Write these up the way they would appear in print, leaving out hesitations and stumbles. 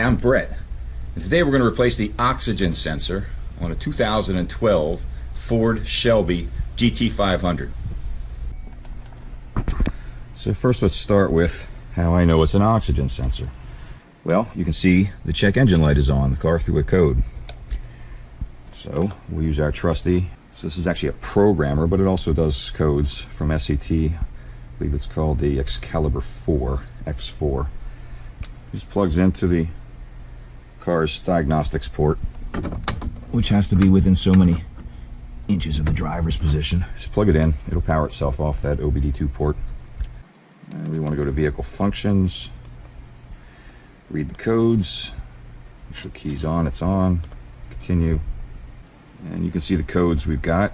I'm Brett, and today we're going to replace the oxygen sensor on a 2012 Ford Shelby GT500. So first let's start with how I know it's an oxygen sensor. Well, you can see the check engine light is on. The car threw a code. So we'll use our trusty, so this is actually a programmer, but it also does codes from SCT. I believe it's called the Excalibur 4, X4. Just plugs into the car's diagnostics port, which has to be within so many inches of the driver's position. Just plug it in, it'll power itself off that OBD2 port. And we want to go to vehicle functions, read the codes, make sure the key's on, it's on, continue. And you can see the codes we've got.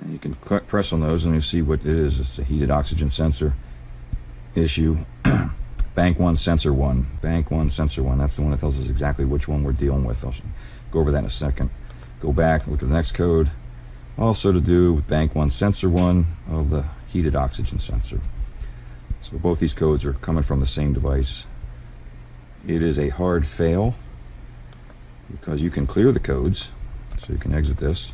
And you can press on those and you see what it is. It's a heated oxygen sensor issue. Bank 1, sensor 1. Bank 1, sensor 1. That's the one that tells us exactly which one we're dealing with. I'll go over that in a second. Go back, look at the next code. Also to do with Bank 1, sensor 1 of the heated oxygen sensor. So both these codes are coming from the same device. It is a hard fail because you can clear the codes. So you can exit this,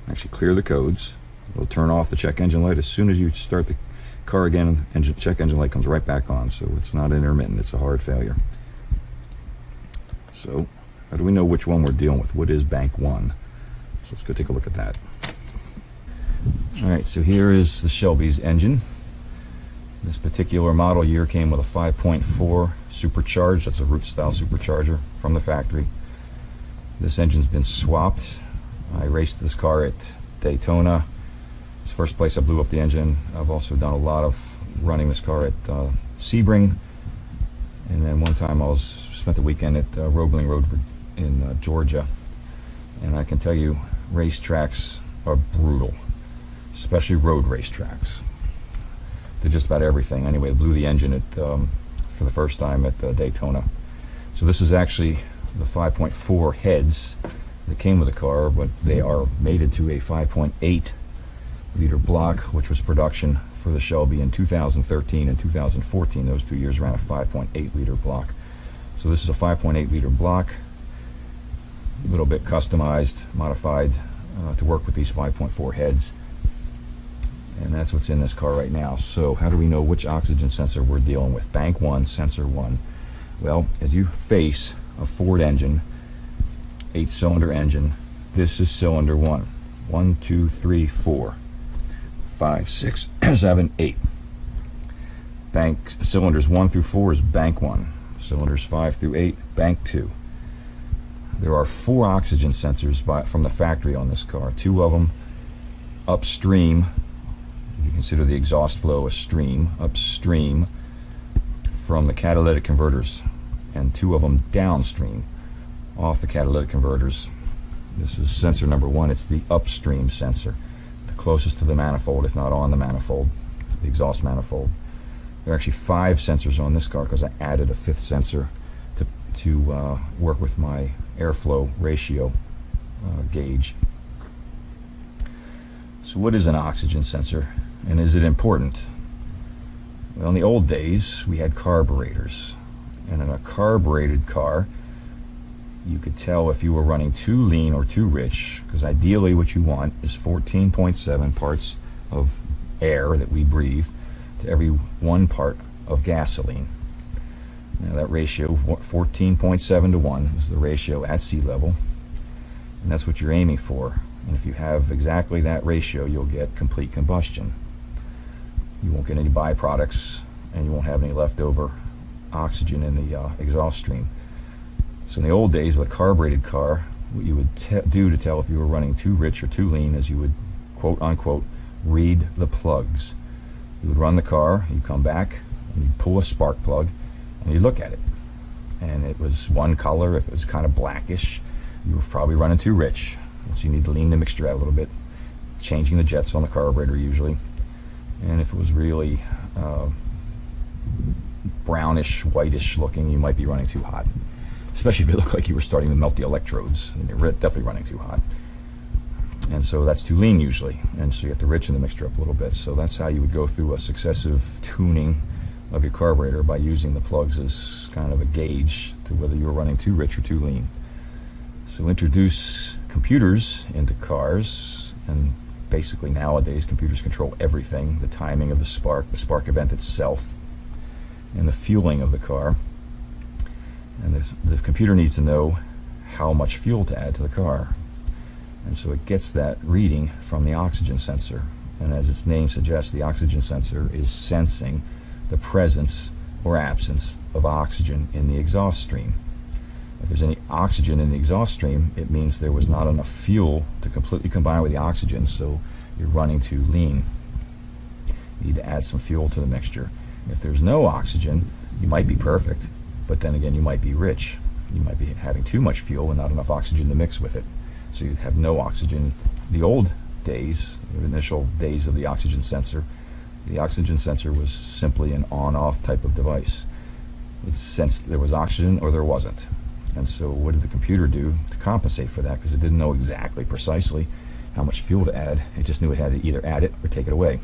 actually clear the codes. It'll turn off the check engine light as soon as you start the car again. Check engine light comes right back on, so it's not intermittent, it's a hard failure. So how do we know which one we're dealing with? What is Bank 1? So let's go take a look at that. Alright, so here is the Shelby's engine. This particular model year came with a 5.4 supercharged. That's a root style supercharger from the factory. This engine's been swapped. I raced this car at Daytona. It's the first place I blew up the engine. I've also done a lot of running this car at Sebring, and then one time I spent the weekend at Roebling Road in Georgia. And I can tell you, racetracks are brutal, especially road racetracks. Did just about everything. Anyway, I blew the engine for the first time at Daytona. So this is actually the 5.4 heads that came with the car, but they are mated to a 5.8 liter block, which was production for the Shelby in 2013 and 2014. Those 2 years ran a 5.8 liter block. So this is a 5.8 liter block, a little bit customized, modified to work with these 5.4 heads. And that's what's in this car right now. So how do we know which oxygen sensor we're dealing with? Bank 1, sensor 1. Well, as you face a Ford engine, 8-cylinder engine, this is cylinder 1. 1, 2, 3, 4, 5, 6, 7, 8. Bank cylinders 1 through 4 is bank 1. Cylinders 5 through 8, bank 2. There are 4 oxygen sensors from the factory on this car. 2 of them upstream. If you consider the exhaust flow a stream, upstream from the catalytic converters, and 2 of them downstream off the catalytic converters. This is sensor number 1. It's the upstream sensor, the closest to the manifold, if not on the manifold, the exhaust manifold. There are actually 5 sensors on this car because I added a 5th sensor to work with my airflow ratio gauge. So what is an oxygen sensor, and is it important? Well, in the old days we had carburetors, and in a carbureted car you could tell if you were running too lean or too rich, because ideally what you want is 14.7 parts of air that we breathe to every 1 part of gasoline. Now that ratio, 14.7 to 1, is the ratio at sea level, and that's what you're aiming for. And if you have exactly that ratio, you'll get complete combustion. You won't get any byproducts, and you won't have any leftover oxygen in the exhaust stream. So in the old days with a carbureted car, what you would do to tell if you were running too rich or too lean is you would, quote unquote, read the plugs. You would run the car, you'd come back, and you'd pull a spark plug, and you'd look at it. And it was one color. If it was kind of blackish, you were probably running too rich. So you need to lean the mixture out a little bit, changing the jets on the carburetor usually. And if it was really brownish, whitish looking, you might be running too hot. Especially if it looked like you were starting to melt the electrodes, and you're definitely running too hot. And so that's too lean usually, and so you have to richen the mixture up a little bit. So that's how you would go through a successive tuning of your carburetor by using the plugs as kind of a gauge to whether you're running too rich or too lean. So introduce computers into cars, and basically nowadays computers control everything: the timing of the spark event itself, and the fueling of the car. And the computer needs to know how much fuel to add to the car. And so it gets that reading from the oxygen sensor. And as its name suggests, the oxygen sensor is sensing the presence or absence of oxygen in the exhaust stream. If there's any oxygen in the exhaust stream, it means there was not enough fuel to completely combine with the oxygen, so you're running too lean. You need to add some fuel to the mixture. If there's no oxygen, you might be perfect, but then again you might be rich. You might be having too much fuel and not enough oxygen to mix with it. So you have no oxygen. The old days, the initial days of the oxygen sensor was simply an on-off type of device. It sensed there was oxygen or there wasn't. And so what did the computer do to compensate for that? Because it didn't know exactly precisely how much fuel to add. It just knew it had to either add it or take it away.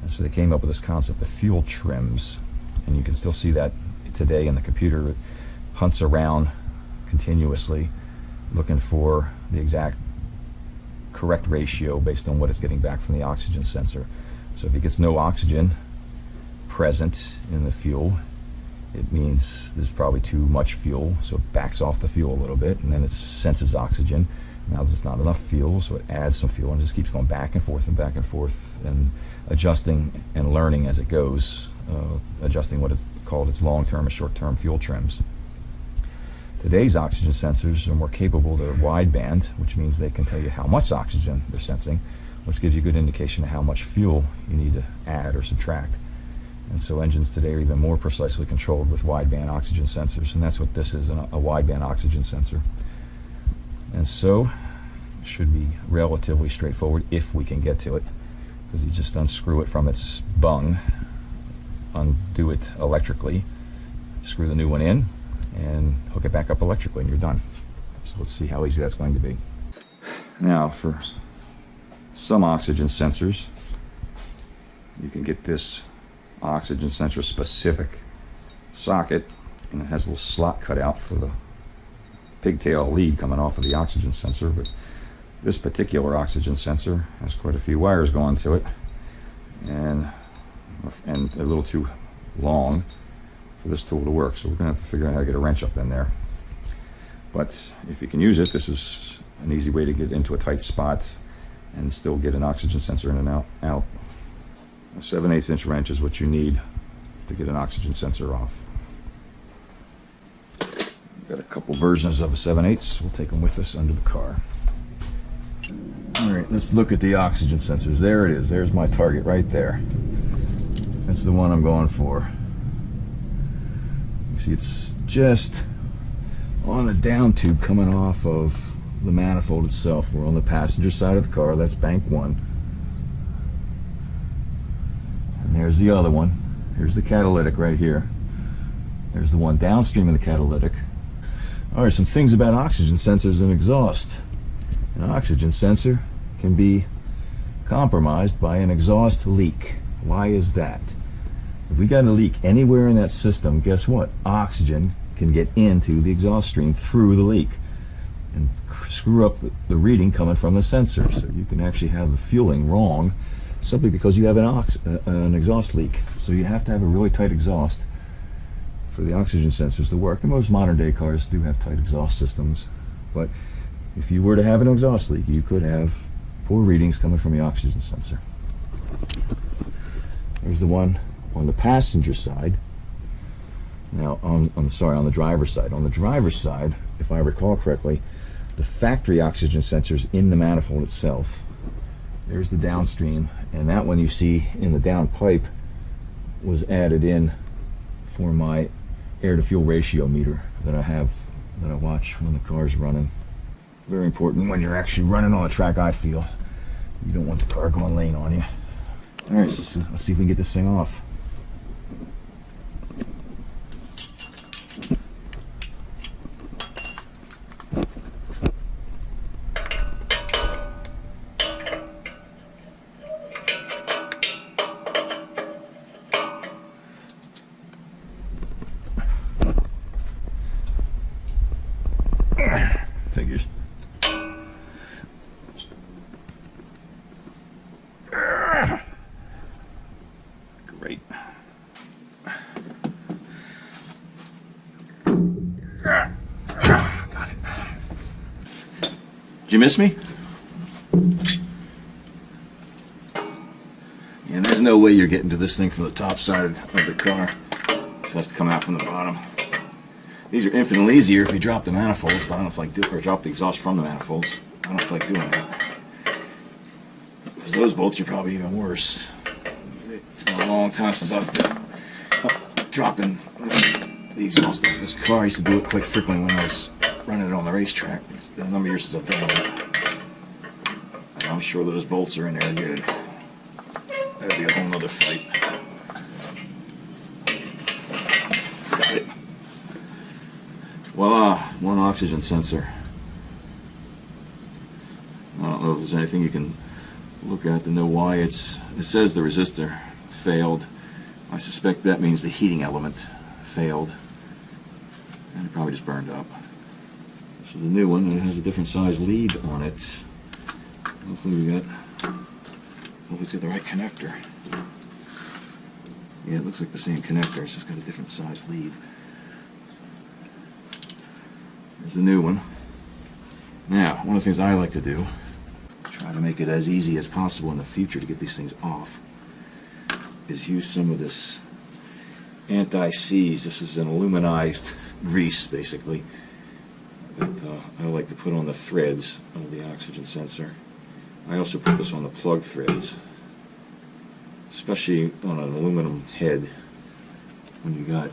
And so they came up with this concept of fuel trims. And you can still see that today in the computer. It hunts around continuously looking for the exact correct ratio based on what it's getting back from the oxygen sensor. So if it gets no oxygen present in the fuel, it means there's probably too much fuel, so it backs off the fuel a little bit, and then it senses oxygen. Now there's not enough fuel, so it adds some fuel and just keeps going back and forth and adjusting and learning as it goes, adjusting what is called its long-term and short-term fuel trims. Today's oxygen sensors are more capable. They're wideband, which means they can tell you how much oxygen they're sensing, which gives you a good indication of how much fuel you need to add or subtract. And so engines today are even more precisely controlled with wideband oxygen sensors, and that's what this is, a wideband oxygen sensor. And so it should be relatively straightforward if we can get to it, because you just unscrew it from its bung, undo it electrically, screw the new one in, and hook it back up electrically, and you're done. So let's see how easy that's going to be. Now, for some oxygen sensors, you can get this oxygen sensor specific socket, and it has a little slot cut out for the pigtail lead coming off of the oxygen sensor. But this particular oxygen sensor has quite a few wires going to it, and a little too long for this tool to work, so we're going to have to figure out how to get a wrench up in there. But if you can use it, this is an easy way to get into a tight spot and still get an oxygen sensor in and out. A 7/8 inch wrench is what you need to get an oxygen sensor off. We've got a couple versions of a 7/8. We'll take them with us under the car. Alright, let's look at the oxygen sensors. There it is. There's my target right there. That's the one I'm going for. You see it's just on the down tube coming off of the manifold itself. We're on the passenger side of the car. That's bank 1. And there's the other one. Here's the catalytic right here. There's the one downstream of the catalytic. Alright, some things about oxygen sensors and exhaust. An oxygen sensor can be compromised by an exhaust leak. Why is that? If we got a leak anywhere in that system, guess what? Oxygen can get into the exhaust stream through the leak and screw up the reading coming from the sensor. So you can actually have the fueling wrong simply because you have an exhaust leak. So you have to have a really tight exhaust for the oxygen sensors to work. And most modern day cars do have tight exhaust systems. But if you were to have an exhaust leak, you could have poor readings coming from the oxygen sensor. There's the one on the passenger side. Now, on the driver's side. On the driver's side, if I recall correctly, the factory oxygen sensor's in the manifold itself. There's the downstream, and that one you see in the down pipe was added in for my air-to-fuel ratio meter that I watch when the car's running. Very important when you're actually running on a track, I feel. You don't want the car going lane on you. Alright, so let's see if we can get this thing off. you miss me? And there's no way you're getting to this thing from the top side of the car. This has to come out from the bottom. These are infinitely easier if you drop the manifolds, but I don't feel like doing, or drop the exhaust from the manifolds. I don't feel like doing that. Because those bolts are probably even worse. It's been a long time since I've been dropping the exhaust off this car. I used to do it quite frequently when I was running it on the racetrack. It's been a number of years since I've done it. And I'm sure those bolts are in there good. That'd be a whole nother fight. Got it. Voila, one oxygen sensor. I don't know if there's anything you can look at to know why it says the resistor failed. I suspect that means the heating element failed. And it probably just burned up. So the new one, it has a different size lead on it. Hopefully it's got the right connector. Yeah, it looks like the same connector, it's just got a different size lead. There's the new one. Now, one of the things I like to do, try to make it as easy as possible in the future to get these things off, is use some of this anti-seize. This is an aluminized grease, basically, that I like to put on the threads of the oxygen sensor. I also put this on the plug threads, especially on an aluminum head when you got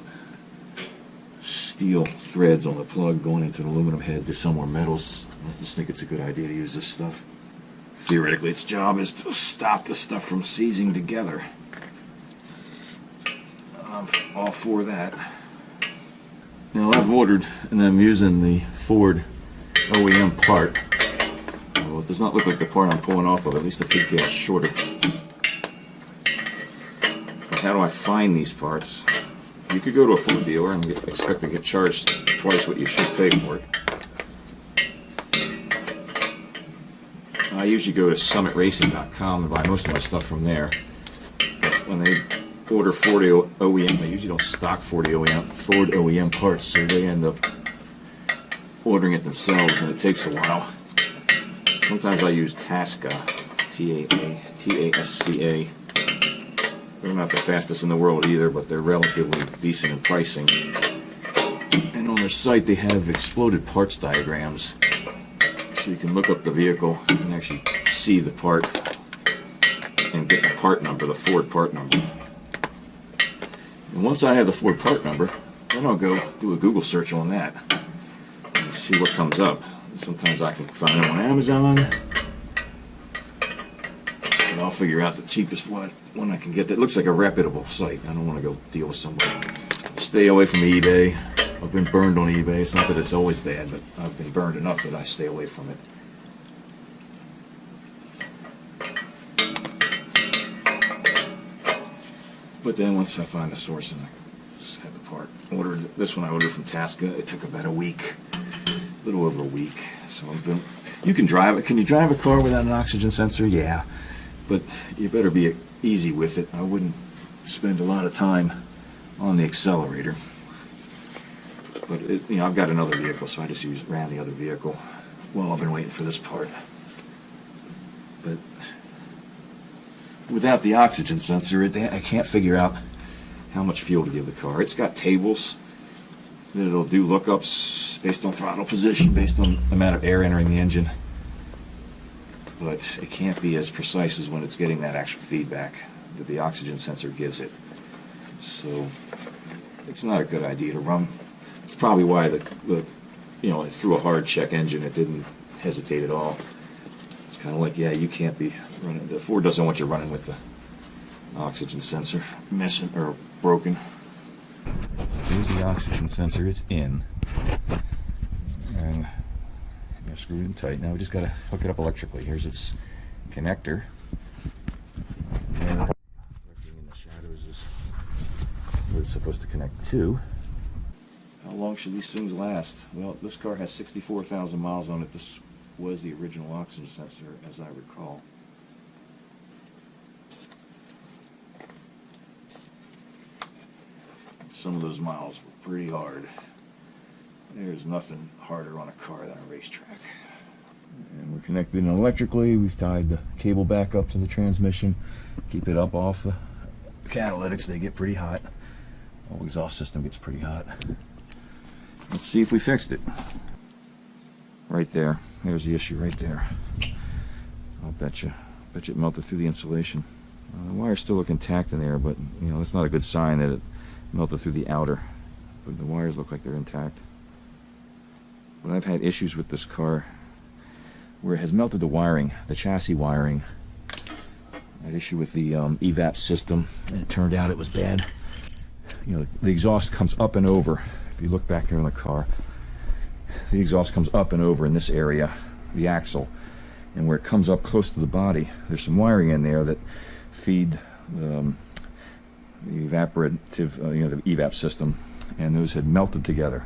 steel threads on the plug going into an aluminum head to somewhere metals. I just think it's a good idea to use this stuff. Theoretically, its job is to stop the stuff from seizing together. I'm all for that. Now I've ordered and I'm using the Ford OEM part. Well, it does not look like the part I'm pulling off of, at least the pigtail is shorter. But how do I find these parts? You could go to a Ford dealer and expect to get charged twice what you should pay for it. I usually go to summitracing.com and buy most of my stuff from there. But when they order Ford OEM, they usually don't stock Ford OEM parts, so they end up ordering it themselves, and it takes a while. Sometimes I use Tasca, T-A-S-C-A. They're not the fastest in the world either, but they're relatively decent in pricing. And on their site they have exploded parts diagrams, so you can look up the vehicle and actually see the part and get the part number, the Ford part number. And once I have the Ford part number, then I'll go do a Google search on that and see what comes up. Sometimes I can find them on Amazon, and I'll figure out the cheapest one I can get that looks like a reputable site. I don't want to go deal with somebody. Stay away from eBay. I've been burned on eBay. It's not that it's always bad, but I've been burned enough that I stay away from it. But then once I find the source and I just have the part ordered, this one I ordered from Tasca. It took about a week. A little over a week. So you can drive it. Can you drive a car without an oxygen sensor? Yeah, but you better be easy with it. I wouldn't spend a lot of time on the accelerator. But I've got another vehicle, so I just ran the other vehicle while I've been waiting for this part. But without the oxygen sensor, I can't figure out how much fuel to give the car. It's got tables. It'll do lookups based on throttle position, based on the amount of air entering the engine. But it can't be as precise as when it's getting that actual feedback that the oxygen sensor gives it. So it's not a good idea to run. It's probably why it threw a hard check engine. It didn't hesitate at all. It's kind of like, yeah, you can't be running. The Ford doesn't want you running with the oxygen sensor missing or broken. Here's the oxygen sensor. It's in, and screw it in tight. Now we just got to hook it up electrically. Here's its connector, and working in the shadows is what it's supposed to connect to. How long should these things last? Well, this car has 64,000 miles on it. This was the original oxygen sensor, as I recall. Some of those miles were pretty hard. There's nothing harder on a car than a racetrack. And we're connected in electrically. We've tied the cable back up to the transmission. Keep it up off the catalytics. They get pretty hot. The whole exhaust system gets pretty hot. Let's see if we fixed it. Right there. There's the issue right there. I'll bet you it melted through the insulation. The wires still look intact in there, but you know, that's not a good sign that it melted through the outer. But the wires look like they're intact. But I've had issues with this car where it has melted the wiring, the chassis wiring. I had issue with the evap system, and it turned out it was bad. You know, the exhaust comes up and over. If you look back here in the car, the exhaust comes up and over in this area, the axle, and where it comes up close to the body, there's some wiring in there that feed the evaporative, the evap system, and those had melted together.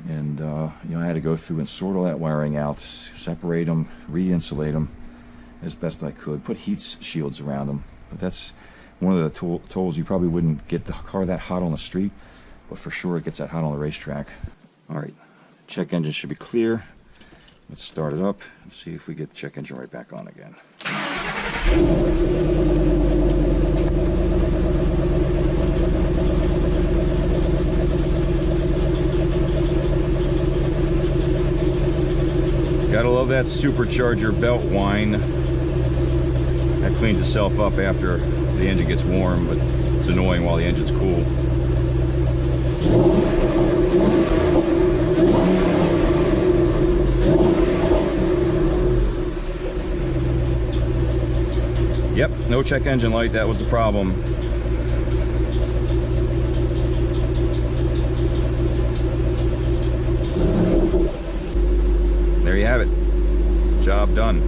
And I had to go through and sort all that wiring out, separate them, re-insulate them as best I could, put heat shields around them. But that's one of the tolls. You probably wouldn't get the car that hot on the street, but for sure it gets that hot on the racetrack. All right, check engine should be clear. Let's start it up and see if we get the check engine right back on again. Gotta love that supercharger belt whine. That cleans itself up after the engine gets warm, but it's annoying while the engine's cool. Yep, no check engine light, that was the problem. There you have it. Job done.